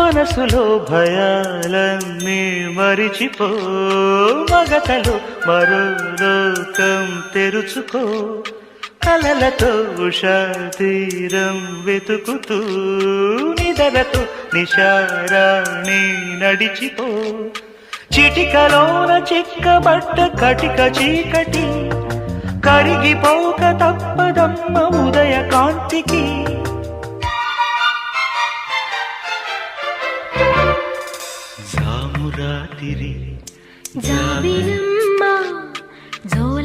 మనసులో భయాలన్నీ మరిచిపో, మగతలో మరో లోకం తెరుచుకో, కలలతో ఉషా తీరం వెతుకుతూ నిదలతో నిశారాణి నడిచిపో. చిటికలోన చిక్కబడ్డ కటిక చీకటి కరిగిపోక తప్పదమ్మ ఉదయ కాంతికి. జామురాతిరి జాబిలమ్మ జోల